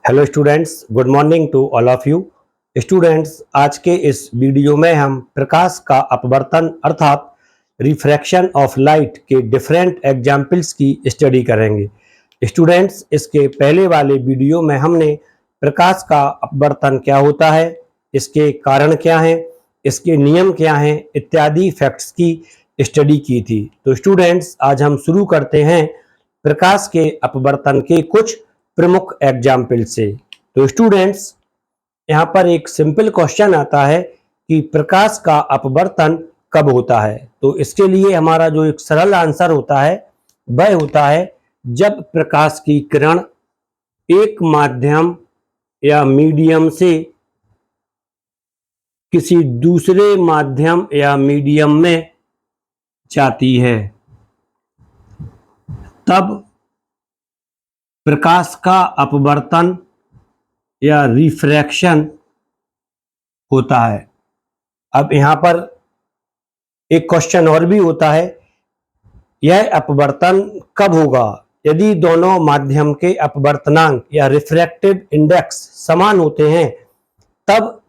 Hello students, good morning to all of you. Students, आज के इस वीडियो में हम प्रकाश का अपवर्तन अर्थात रिफ्रैक्शन ऑफ लाइट के डिफरेंट एग्जाम्पल्स की स्टडी करेंगे। स्टूडेंट्स, इसके पहले वाले वीडियो में हमने प्रकाश का अपवर्तन क्या होता है, इसके कारण क्या हैं, इसके नियम क्या हैं इत्यादि फैक्ट्स की स्टडी की थी। तो स्टूडेंट्स, आज हम शुरू करते हैं प्रकाश के अपवर्तन के कुछ प्रमुख एग्जाम्पल से। तो स्टूडेंट्स, यहाँ पर एक सिंपल क्वेश्चन आता है कि प्रकाश का अपवर्तन कब होता है। तो इसके लिए हमारा जो एक सरल आंसर होता है वह होता है जब प्रकाश की किरण एक माध्यम या मीडियम से किसी दूसरे माध्यम या मीडियम में जाती है, तब प्रकाश का अपवर्तन या रिफ्रैक्शन होता है। अब यहाँ पर एक क्वेश्चन और भी होता है, यह अपवर्तन कब होगा? यदि दोनों माध्यम के अपवर्तनांक या रिफ्रैक्टिव इंडेक्स समान होते हैं तब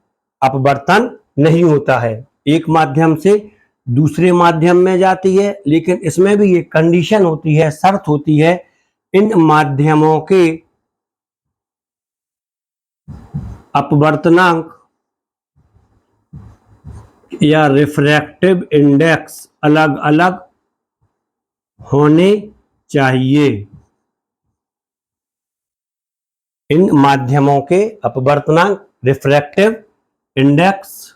अपवर्तन नहीं होता है। एक माध्यम से दूसरे माध्यम में जाती है, लेकिन इसमें भी एक कंडीशन होती है, शर्त होती है, इन माध्यमों के अपवर्तनांक या रिफ्रैक्टिव इंडेक्स अलग अलग होने चाहिए। इन माध्यमों के अपवर्तनांक रिफ्रैक्टिव इंडेक्स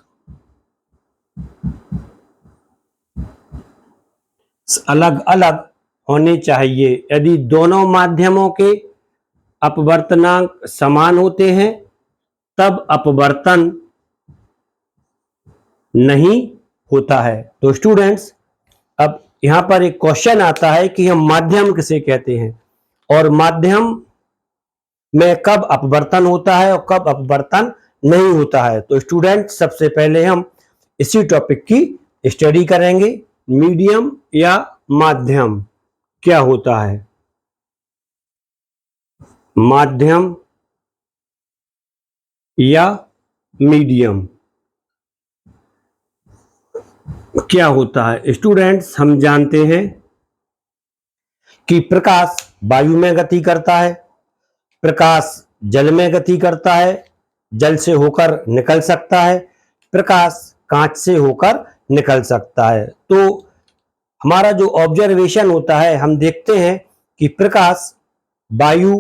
अलग अलग होने चाहिए। यदि दोनों माध्यमों के अपवर्तनांक समान होते हैं तब अपवर्तन नहीं होता है। तो स्टूडेंट्स, अब यहाँ पर एक क्वेश्चन आता है कि हम माध्यम किसे कहते हैं और माध्यम में कब अपवर्तन होता है और कब अपवर्तन नहीं होता है। तो स्टूडेंट, सबसे पहले हम इसी टॉपिक की स्टडी करेंगे। मीडियम या माध्यम क्या होता है? माध्यम या मीडियम क्या होता है? स्टूडेंट्स, हम जानते हैं कि प्रकाश वायु में गति करता है, प्रकाश जल में गति करता है, जल से होकर निकल सकता है, प्रकाश कांच से होकर निकल सकता है। तो हमारा जो ऑब्जर्वेशन होता है, हम देखते हैं कि प्रकाश वायु,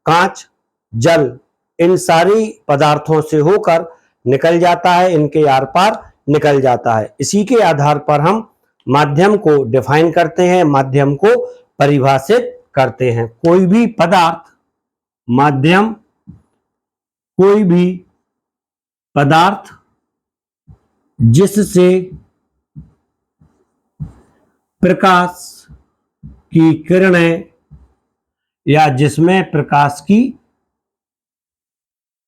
कांच, जल इन सारी पदार्थों से होकर निकल जाता है, इनके आर पार निकल जाता है। इसी के आधार पर हम माध्यम को डिफाइन करते हैं, माध्यम को परिभाषित करते हैं। कोई भी पदार्थ माध्यम, कोई भी पदार्थ जिससे प्रकाश की किरणें या जिसमें प्रकाश की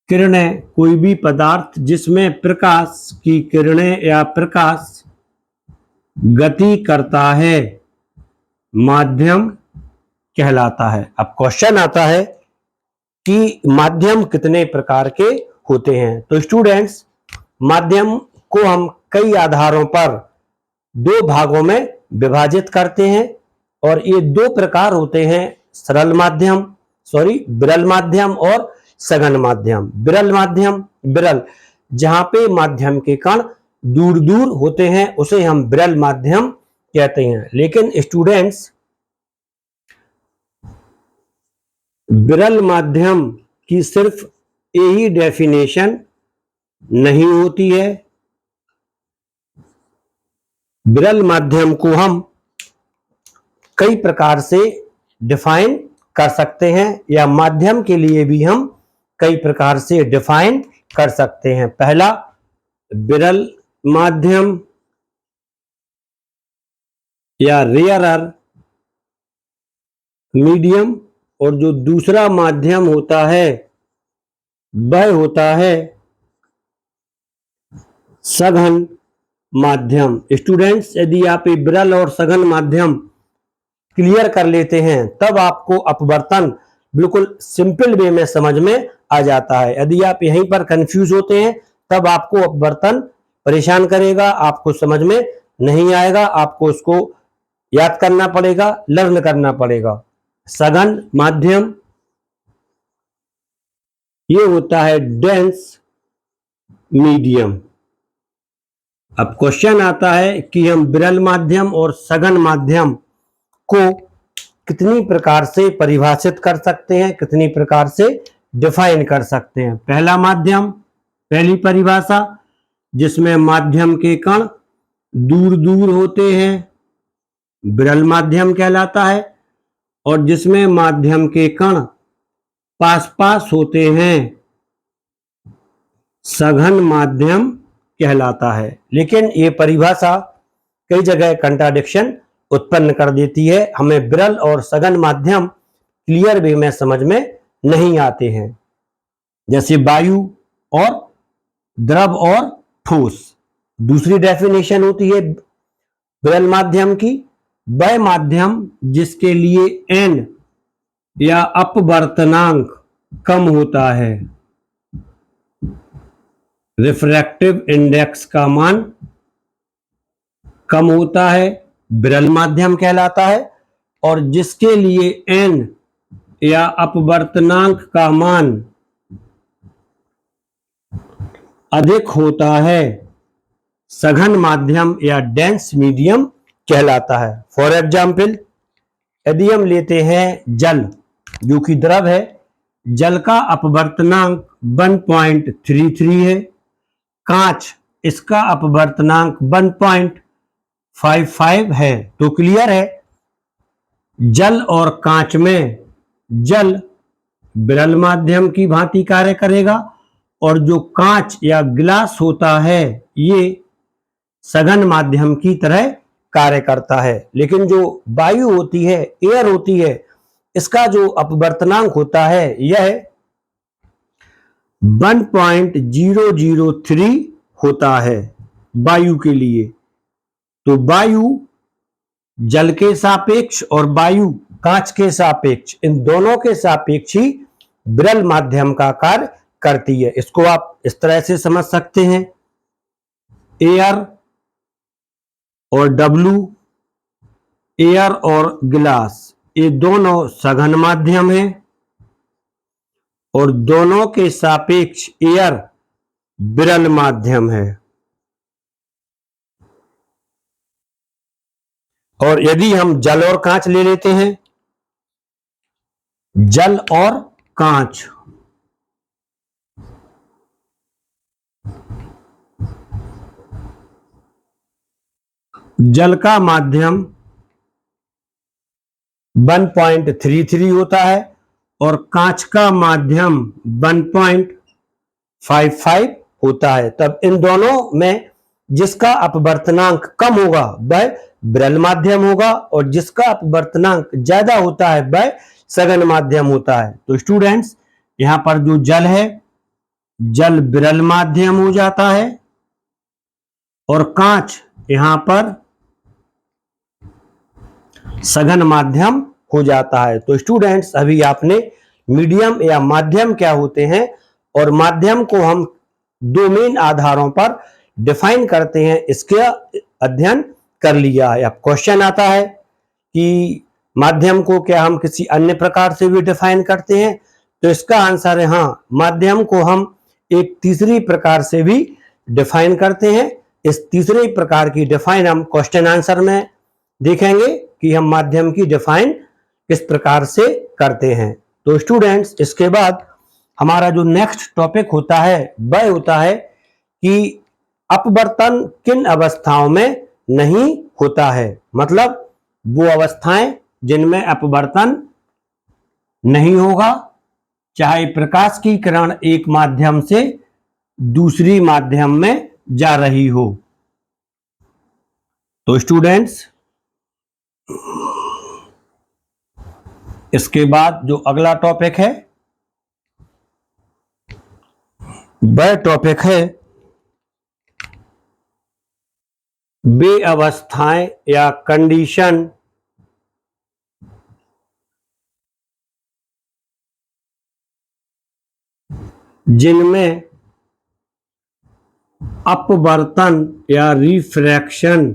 किरणें, कोई भी पदार्थ जिसमें प्रकाश की किरणें या प्रकाश गति करता है, माध्यम कहलाता है। अब क्वेश्चन आता है कि माध्यम कितने प्रकार के होते हैं। तो स्टूडेंट्स, माध्यम को हम कई आधारों पर दो भागों में विभाजित करते हैं और ये दो प्रकार होते हैं, विरल माध्यम और सघन माध्यम। विरल माध्यम, विरल जहां पे माध्यम के कण दूर दूर होते हैं उसे हम विरल माध्यम कहते हैं। लेकिन स्टूडेंट्स, विरल माध्यम की सिर्फ यही डेफिनेशन नहीं होती है। विरल माध्यम को हम कई प्रकार से डिफाइन कर सकते हैं या माध्यम के लिए भी हम कई प्रकार से डिफाइन कर सकते हैं। पहला विरल माध्यम या रेयरर मीडियम, और जो दूसरा माध्यम होता है वह होता है सघन माध्यम। स्टूडेंट्स, यदि आप ये विरल और सघन माध्यम क्लियर कर लेते हैं तब आपको अपवर्तन बिल्कुल सिंपल वे में समझ में आ जाता है। यदि आप यहीं पर कंफ्यूज होते हैं तब आपको अपवर्तन परेशान करेगा, आपको समझ में नहीं आएगा, आपको उसको याद करना पड़ेगा, लर्न करना पड़ेगा। सघन माध्यम ये होता है डेंस मीडियम। अब क्वेश्चन आता है कि हम विरल माध्यम और सघन माध्यम को कितनी प्रकार से परिभाषित कर सकते हैं, कितनी प्रकार से डिफाइन कर सकते हैं। पहला माध्यम, पहली परिभाषा, जिसमें माध्यम के कण दूर दूर होते हैं, विरल माध्यम कहलाता है। और जिसमें माध्यम के कण पास पास होते हैं, सघन माध्यम कहलाता है। लेकिन ये परिभाषा कई जगह कंट्राडिक्शन उत्पन्न कर देती है, हमें विरल और सघन माध्यम क्लियर वे में समझ में नहीं आते हैं। जैसे वायु और द्रव और ठोस। दूसरी डेफिनेशन होती है विरल माध्यम की, वह माध्यम जिसके लिए n या अपवर्तनांक कम होता है, रिफ्रैक्टिव इंडेक्स का मान कम होता है, विरल माध्यम कहलाता है। और जिसके लिए n या अपवर्तनांक का मान अधिक होता है, सघन माध्यम या डेंस मीडियम कहलाता है। फॉर एग्जाम्पल, यदि हम लेते हैं जल, जो कि द्रव है, जल का अपवर्तनांक 1.33 है। कांच, इसका अपवर्तनांक 1.55 है। तो क्लियर है, जल और कांच में जल विरल माध्यम की भांति कार्य करेगा और जो कांच या गिलास होता है ये सघन माध्यम की तरह कार्य करता है। लेकिन जो वायु होती है, एयर होती है, इसका जो अपवर्तनांक होता है यह 1.003 होता है वायु के लिए। तो वायु जल के सापेक्ष और वायु कांच के सापेक्ष, इन दोनों के सापेक्ष ही विरल माध्यम का कार्य करती है। इसको आप इस तरह से समझ सकते हैं, एयर और W, एयर और गिलास, ये दोनों सघन माध्यम हैं और दोनों के सापेक्ष एयर विरल माध्यम है। और यदि हम जल और कांच ले लेते हैं, जल और कांच, जल का माध्यम 1.33 होता है और कांच का माध्यम 1.55 होता है। तब इन दोनों में जिसका अपवर्तनांक कम होगा वह विरल माध्यम होगा और जिसका अपवर्तनांक ज्यादा होता है वह सघन माध्यम होता है। तो स्टूडेंट्स, यहां पर जो जल है, जल विरल माध्यम हो जाता है और कांच यहां पर सघन माध्यम हो जाता है। तो स्टूडेंट्स, अभी आपने मीडियम या माध्यम क्या होते हैं और माध्यम को हम दो मेन आधारों पर डिफाइन करते हैं, इसका अध्ययन कर लिया है। अब क्वेश्चन आता है कि माध्यम को क्या हम किसी अन्य प्रकार से भी डिफाइन करते हैं? तो इसका आंसर है हाँ, माध्यम को हम एक तीसरी प्रकार से भी डिफाइन करते हैं। इस तीसरे प्रकार की डिफाइन हम क्वेश्चन आंसर में देखेंगे कि हम माध्यम की डिफाइन किस प्रकार से करते हैं। तो स्टूडेंट्स, इसके बाद हमारा जो नेक्स्ट टॉपिक होता है वह होता है कि अपवर्तन किन अवस्थाओं में नहीं होता है, मतलब वो अवस्थाएं जिनमें अपवर्तन नहीं होगा, चाहे प्रकाश की किरण एक माध्यम से दूसरी माध्यम में जा रही हो। तो स्टूडेंट्स, इसके बाद जो अगला टॉपिक है वह टॉपिक है वे अवस्थाएं या कंडीशन जिनमें अपवर्तन या रिफ्रैक्शन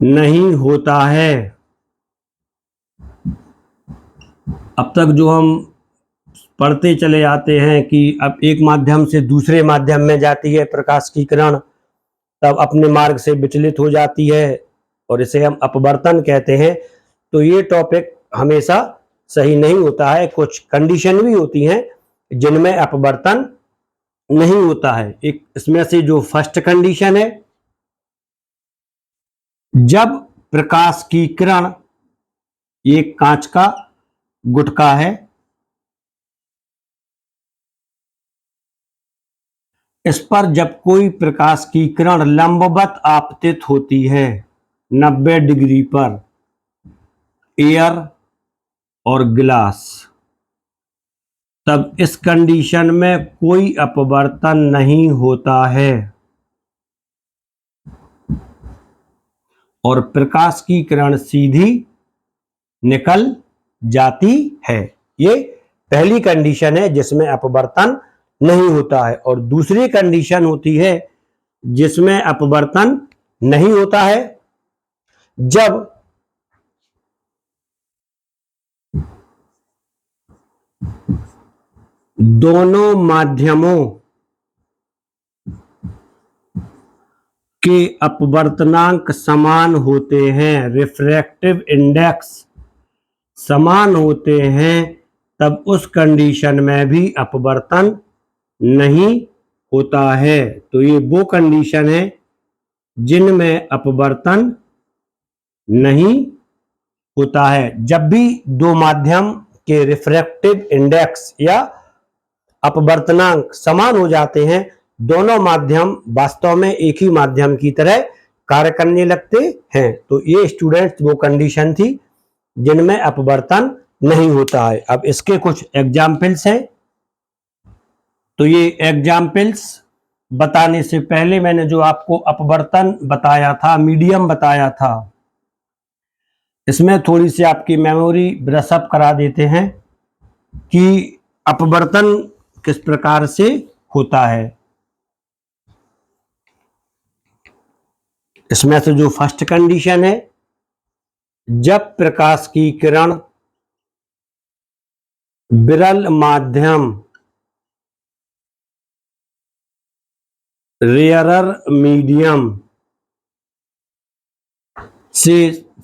नहीं होता है। अब तक जो हम पढ़ते चले आते हैं कि अब एक माध्यम से दूसरे माध्यम में जाती है प्रकाश की किरण, तब अपने मार्ग से विचलित हो जाती है और इसे हम अपवर्तन कहते हैं। तो ये टॉपिक हमेशा सही नहीं होता है, कुछ कंडीशन भी होती हैं जिनमें अपवर्तन नहीं होता है। एक इसमें से जो फर्स्ट कंडीशन है, जब प्रकाश की किरण, ये कांच का गुटका है, इस पर जब कोई प्रकाश की किरण लंबवत आपतित होती है 90 डिग्री पर एयर और ग्लास, तब इस कंडीशन में कोई अपवर्तन नहीं होता है और प्रकाश की किरण सीधी निकल जाती है। ये पहली कंडीशन है जिसमें अपवर्तन नहीं होता है। और दूसरी कंडीशन होती है जिसमें अपवर्तन नहीं होता है, जब दोनों माध्यमों के अपवर्तनांक समान होते हैं, रिफ्रैक्टिव इंडेक्स समान होते हैं, तब उस कंडीशन में भी अपवर्तन नहीं होता है। तो ये वो कंडीशन है जिनमें अपवर्तन नहीं होता है। जब भी दो माध्यम के रिफ्रैक्टिव इंडेक्स या अपवर्तनांक समान हो जाते हैं, दोनों माध्यम वास्तव में एक ही माध्यम की तरह कार्य करने लगते हैं। तो ये स्टूडेंट्स वो कंडीशन थी जिनमें अपवर्तन नहीं होता है। अब इसके कुछ एग्जाम्पल्स हैं। तो ये एग्जाम्पल्स बताने से पहले मैंने जो आपको अपवर्तन बताया था, मीडियम बताया था, इसमें थोड़ी सी आपकी मेमोरी ब्रश अप करा देते हैं कि अपवर्तन किस प्रकार से होता है। इसमें से जो फर्स्ट कंडीशन है, जब प्रकाश की किरण विरल माध्यम रेयरर मीडियम से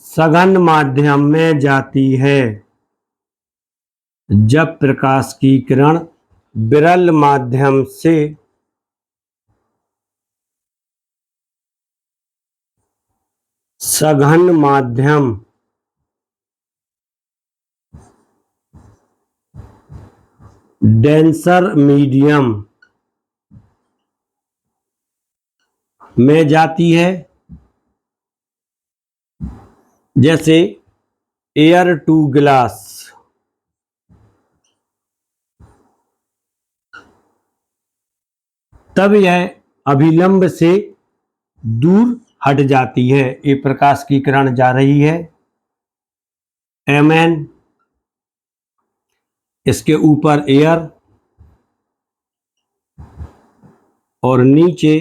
सघन माध्यम में जाती है, जब प्रकाश की किरण विरल माध्यम से सघन माध्यम डेंसर मीडियम में जाती है, जैसे एयर टू ग्लास, तब यह अभिलंब से दूर हट जाती है। ये प्रकाश की किरण जा रही है Mn, इसके ऊपर एयर और नीचे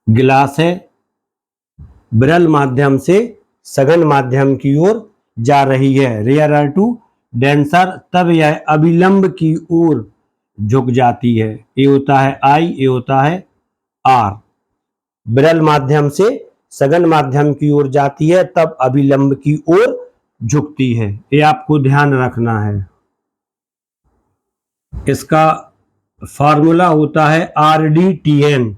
गिलास है, विरल माध्यम से सघन माध्यम की ओर जा रही है, रेयरर टू डेंसर, तब यह अभिलंब की ओर झुक जाती है। ये होता है I, ये होता है R। विरल माध्यम से सघन माध्यम की ओर जाती है, तब अभिलंब की ओर झुकती है। ये आपको ध्यान रखना है। इसका फॉर्मूला होता है RDTN,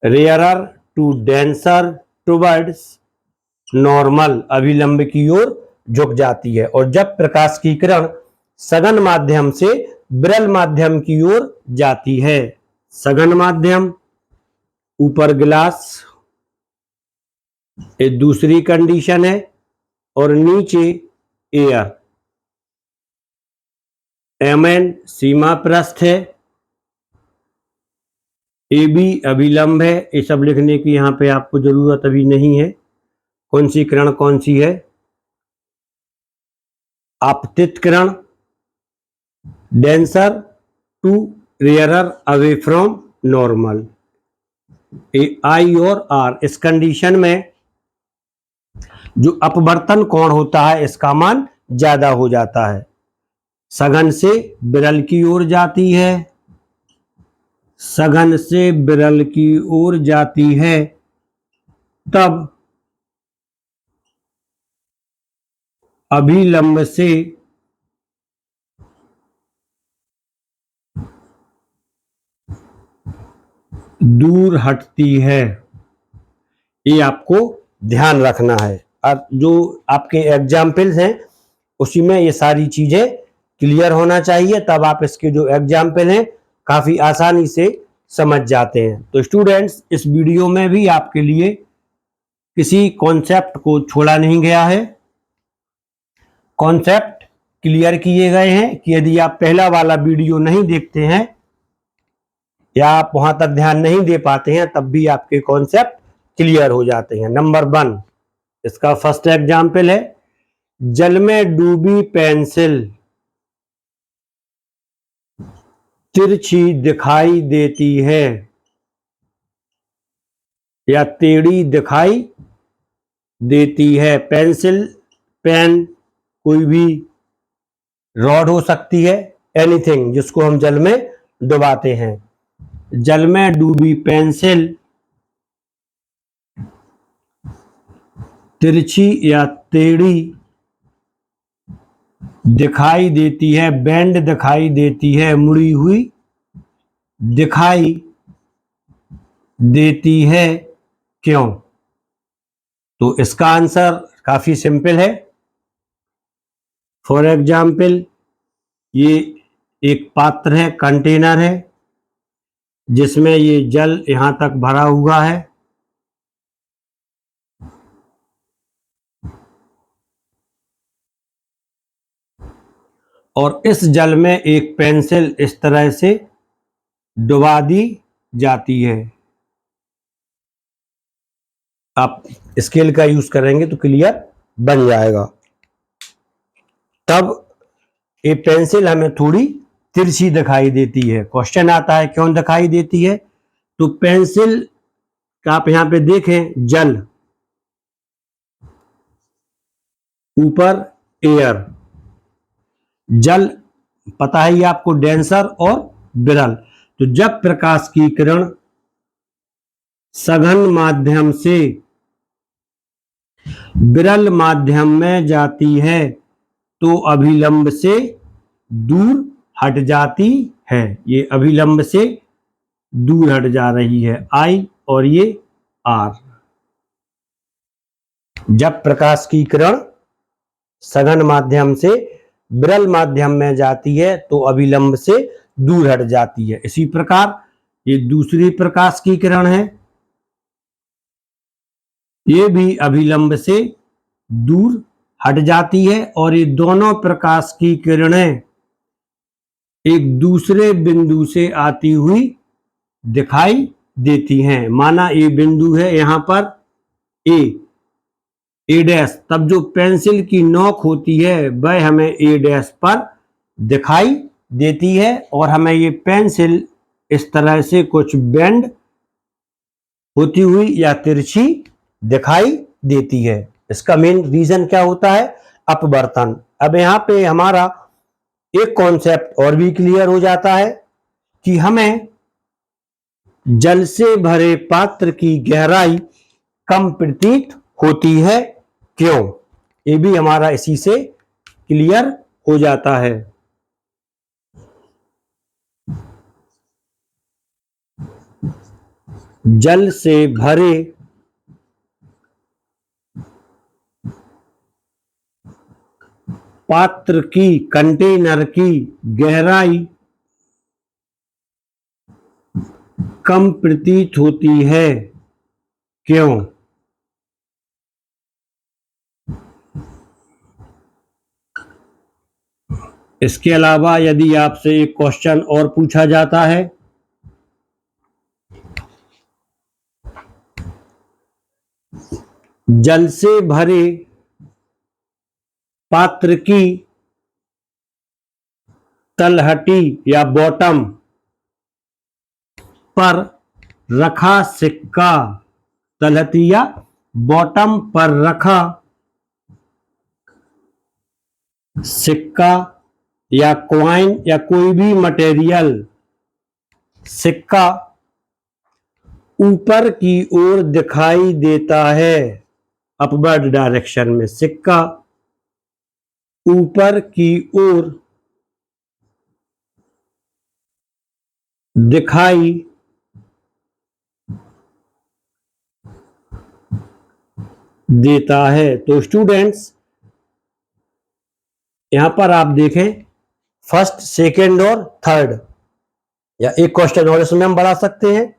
rarer to denser towards normal, अभिलंब की ओर झुक जाती है। और जब प्रकाश की किरण सघन माध्यम से विरल माध्यम की ओर जाती है, सघन माध्यम, ऊपर गिलास, ये दूसरी कंडीशन है, और नीचे एयर, Mn सीमा प्रस्थ है, AB अभिलंब है। ये सब लिखने की यहाँ पे आपको जरूरत अभी नहीं है, कौन सी किरण कौन सी है। आपतित किरण, denser to rarer away from normal. I और आर, इस कंडीशन में जो अपवर्तन कोण होता है इसका मान ज्यादा हो जाता है, सघन से विरल की ओर जाती है, सघन से विरल की ओर जाती है, तब अभिलंब से दूर हटती है। ये आपको ध्यान रखना है। अब जो आपके एग्जाम्पल्स हैं उसी में ये सारी चीजें क्लियर होना चाहिए, तब आप इसके जो एग्जाम्पल हैं काफी आसानी से समझ जाते हैं। तो स्टूडेंट्स, इस वीडियो में भी आपके लिए किसी कॉन्सेप्ट को छोड़ा नहीं गया है, कॉन्सेप्ट क्लियर किए गए हैं कि यदि आप पहला वाला वीडियो नहीं देखते हैं या आप वहां तक ध्यान नहीं दे पाते हैं तब भी आपके कॉन्सेप्ट क्लियर हो जाते हैं। नंबर 1, इसका फर्स्ट एग्जाम्पल है, जल में डूबी पेंसिल तिरछी दिखाई देती है या टेढ़ी दिखाई देती है। पेंसिल, पेन, कोई भी रॉड हो सकती है, एनीथिंग जिसको हम जल में डुबाते हैं। जल में डूबी पेंसिल तिरछी या टेढ़ी दिखाई देती है, बेंड दिखाई देती है, मुड़ी हुई दिखाई देती है, क्यों? तो इसका आंसर काफी सिंपल है। फॉर एग्जाम्पल, ये एक पात्र है, कंटेनर है, जिसमें ये जल यहां तक भरा हुआ है, और इस जल में एक पेंसिल इस तरह से डुबा दी जाती है। आप स्केल का यूज करेंगे तो क्लियर बन जाएगा। तब ये पेंसिल हमें थोड़ी तिरछी दिखाई देती है। क्वेश्चन आता है क्यों दिखाई देती है? तो पेंसिल का आप यहां पे देखें, जल, ऊपर एयर, जल पता है ये आपको, डेंसर और विरल। तो जब प्रकाश की किरण सघन माध्यम से विरल माध्यम में जाती है तो अभिलंब से दूर हट जाती है। ये अभिलंब से दूर हट जा रही है, आई, और ये आर। जब प्रकाश की किरण सघन माध्यम से विरल माध्यम में जाती है तो अभिलंब से दूर हट जाती है। इसी प्रकार ये दूसरी प्रकाश की किरण है, ये भी अभिलंब से दूर हट जाती है, और ये दोनों प्रकाश की किरणें एक दूसरे बिंदु से आती हुई दिखाई देती हैं। माना ये बिंदु है यहां पर ए डैश, तब जो पेंसिल की नोक होती है वह हमें ए डैश पर दिखाई देती है, और हमें ये पेंसिल इस तरह से कुछ बेंड होती हुई या तिरछी दिखाई देती है। इसका मेन रीजन क्या होता है? अपवर्तन। अब यहां पे हमारा एक कॉन्सेप्ट और भी क्लियर हो जाता है कि हमें जल से भरे पात्र की गहराई कम प्रतीत होती है, क्यों? ये भी हमारा इसी से क्लियर हो जाता है। जल से भरे पात्र की, कंटेनर की गहराई कम प्रतीत होती है, क्यों? इसके अलावा यदि आपसे एक क्वेश्चन और पूछा जाता है, जल से भरे पात्र की तलहटी या बॉटम पर रखा सिक्का, तलहटी या बॉटम पर रखा सिक्का या कॉइन या कोई भी मटेरियल, सिक्का ऊपर की ओर दिखाई देता है, अपवर्ड डायरेक्शन में, सिक्का ऊपर की ओर दिखाई देता है। तो स्टूडेंट्स यहां पर आप देखें फर्स्ट, सेकेंड और थर्ड, या एक क्वेश्चन और इसमें हम बढ़ा सकते हैं।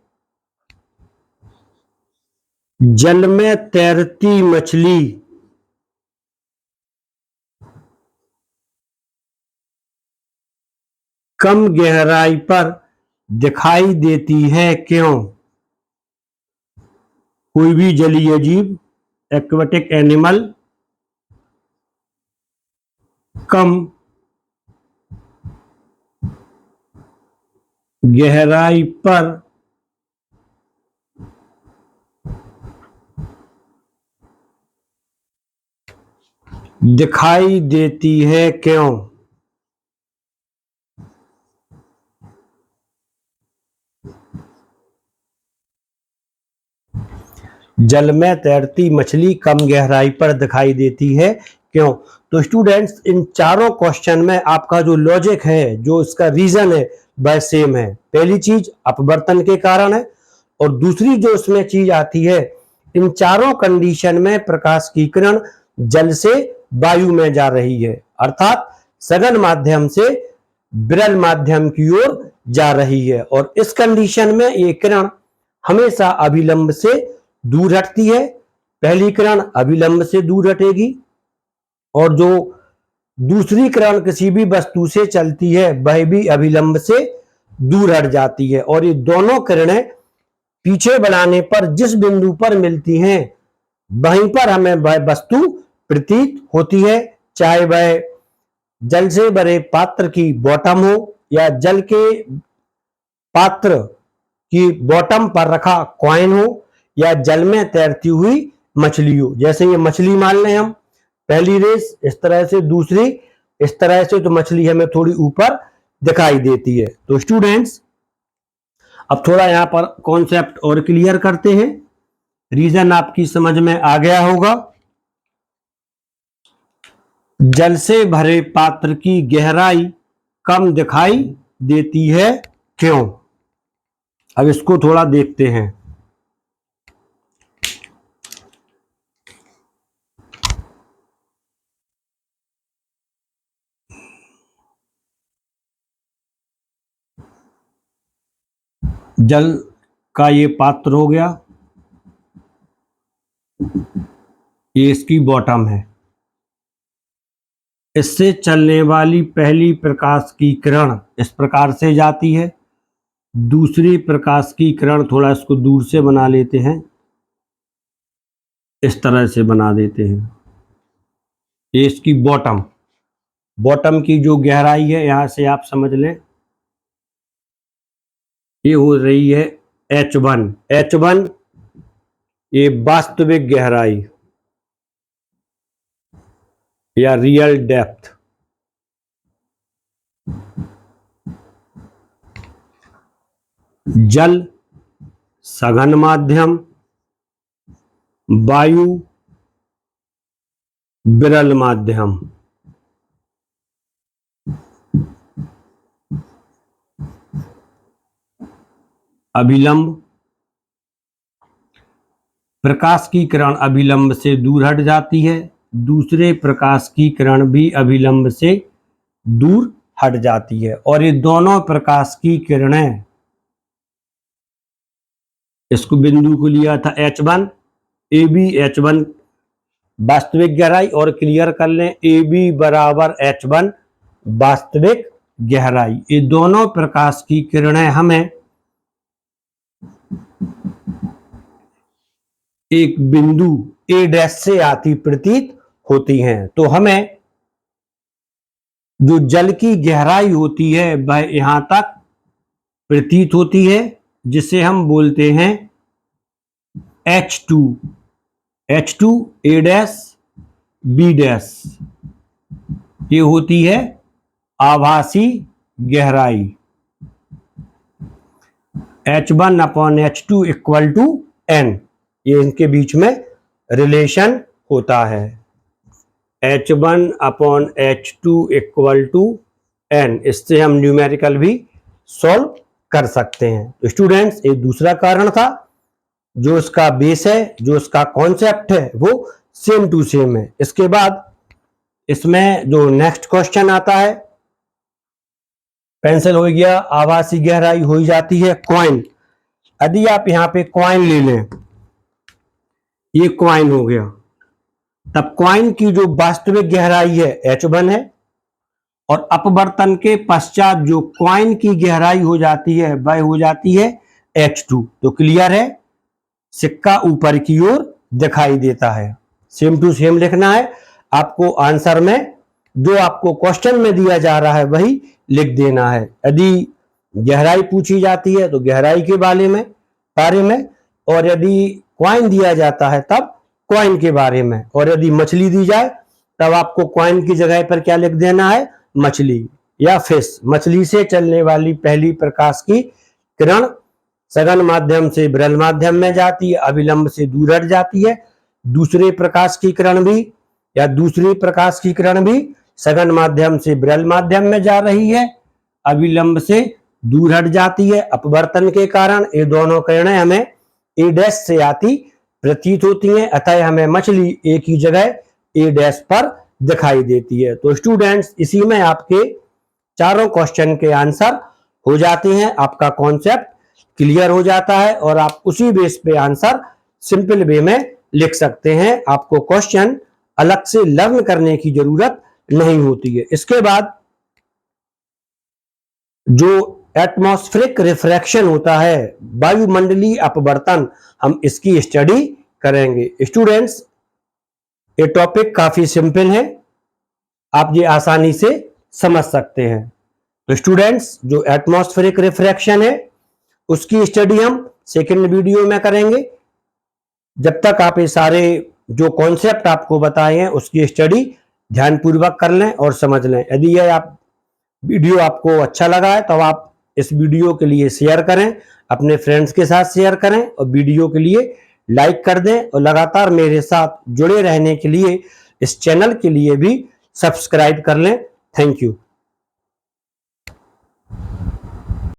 जल में तैरती मछली कम गहराई पर दिखाई देती है, क्यों? कोई भी जलीय जीव, एक्वेटिक एनिमल कम गहराई पर दिखाई देती है, क्यों? जल में तैरती मछली कम गहराई पर दिखाई देती है, क्यों? तो स्टूडेंट्स इन चारों क्वेश्चन में आपका जो लॉजिक है, जो इसका रीजन है, वह सेम है। पहली चीज अपवर्तन के कारण है, और दूसरी जो इसमें चीज आती है, इन चारों कंडीशन में प्रकाश की किरण जल से वायु में जा रही है, अर्थात सघन माध्यम से विरल माध्यम की ओर जा रही है, और इस कंडीशन में ये किरण हमेशा अभिलंब से दूर हटती है। पहली किरण अभिलंब से दूर हटेगी, और जो दूसरी किरण किसी भी वस्तु से चलती है वह भी अभिलंब से दूर हट जाती है, और ये दोनों किरणें पीछे बढ़ाने पर जिस बिंदु पर मिलती हैं वहीं पर हमें वह वस्तु प्रतीत होती है, चाहे वह जल से भरे पात्र की बॉटम हो या जल के पात्र की बॉटम पर रखा कॉइन हो या जल में तैरती हुई मछली हो। जैसे ये मछली मान लें हम, पहली रेस इस तरह से, दूसरी इस तरह से, तो मछली हमें थोड़ी ऊपर दिखाई देती है। तो स्टूडेंट्स अब थोड़ा यहां पर कॉन्सेप्ट और क्लियर करते हैं, रीजन आपकी समझ में आ गया होगा। जल से भरे पात्र की गहराई कम दिखाई देती है, क्यों? अब इसको थोड़ा देखते हैं। जल का ये पात्र हो गया, ये इसकी बॉटम है, इससे चलने वाली पहली प्रकाश की किरण इस प्रकार से जाती है, दूसरी प्रकाश की किरण, थोड़ा इसको दूर से बना लेते हैं, इस तरह से बना देते हैं, ये इसकी बॉटम, बॉटम की जो गहराई है यहां से आप समझ लें ये हो रही है H1। H1 ये वास्तविक गहराई या रियल डेप्थ, जल सघन माध्यम, वायु विरल माध्यम। अभिलंब, प्रकाश की किरण अभिलंब से दूर हट जाती है, दूसरे प्रकाश की किरण भी अभिलंब से दूर हट जाती है, और ये दोनों प्रकाश की किरणें, इसको बिंदु को लिया था H1, ए बी H1 वास्तविक गहराई, और क्लियर कर लें ए बी बराबर H1 वास्तविक गहराई। ये दोनों प्रकाश की किरणें हमें एक बिंदु A डैश से आती प्रतीत होती हैं। तो हमें जो जल की गहराई होती है वह यहां तक प्रतीत होती है, जिसे हम बोलते हैं H2, H2 A dash B dash, ये होती है आभासी गहराई। H1/H2 इक्वल टू N, ये इनके बीच में रिलेशन होता है। H1/H2 इक्वल टू N, इससे हम न्यूमेरिकल भी सॉल्व कर सकते हैं। तो स्टूडेंट्स, एक दूसरा कारण था, जो इसका बेस है, जो इसका कॉन्सेप्ट है, वो सेम टू सेम है। इसके बाद इसमें जो नेक्स्ट क्वेश्चन आता है, पेंसिल हो गया, आभासी गहराई हो जाती है कॉइन। यदि आप यहाँ पे कॉइन ले लें, ये कॉइन हो गया, तब कॉइन की जो वास्तविक गहराई है H1 है, और अपवर्तन के पश्चात जो कॉइन की गहराई हो जाती है वह हो जाती है H2। तो क्लियर है, सिक्का ऊपर की ओर दिखाई देता है। सेम टू सेम लिखना है आपको, आंसर में जो आपको क्वेश्चन में दिया जा रहा है वही लिख देना है। यदि गहराई पूछी जाती है तो गहराई के बारे में, और यदि कॉइन दिया जाता है तब कॉइन के बारे में, और यदि मछली दी जाए तब आपको कॉइन की जगह पर क्या लिख देना है, मछली या फिश। मछली से चलने वाली पहली प्रकाश की किरण सघन माध्यम से विरल माध्यम में जाती है, अभिलंब से दूर हट जाती है। दूसरी प्रकाश की किरण भी सघन माध्यम से विरल माध्यम में जा रही है, अभिलंब से दूर हट जाती है। अपवर्तन के कारण ये दोनों किरणें हमें ए डैश से आती प्रतीत होती हैं, अतः हमें मछली एक ही जगह ए डैश पर दिखाई देती है। तो स्टूडेंट्स, इसी में आपके चारों क्वेश्चन के आंसर हो जाते हैं, आपका कॉन्सेप्ट क्लियर हो जाता है, और आप उसी बेस पे आंसर सिंपल वे में लिख सकते हैं। आपको क्वेश्चन अलग से लर्न करने की जरूरत नहीं होती है। इसके बाद जो एटमॉस्फेरिक रिफ्रैक्शन होता है, वायुमंडलीय अपवर्तन, हम इसकी स्टडी करेंगे। स्टूडेंट्स, ये टॉपिक काफी सिंपल है, आप ये आसानी से समझ सकते हैं। तो स्टूडेंट्स, जो एटमॉस्फेरिक रिफ्रैक्शन है उसकी स्टडी हम सेकंड वीडियो में करेंगे। जब तक आप ये सारे जो कॉन्सेप्ट आपको बताए हैं उसकी स्टडी ध्यानपूर्वक कर लें और समझ लें। यदि यह वीडियो आपको अच्छा लगा है तो आप इस वीडियो के लिए शेयर करें, अपने फ्रेंड्स के साथ शेयर करें, और वीडियो के लिए लाइक कर दें, और लगातार मेरे साथ जुड़े रहने के लिए इस चैनल के लिए भी सब्सक्राइब कर लें। Thank you.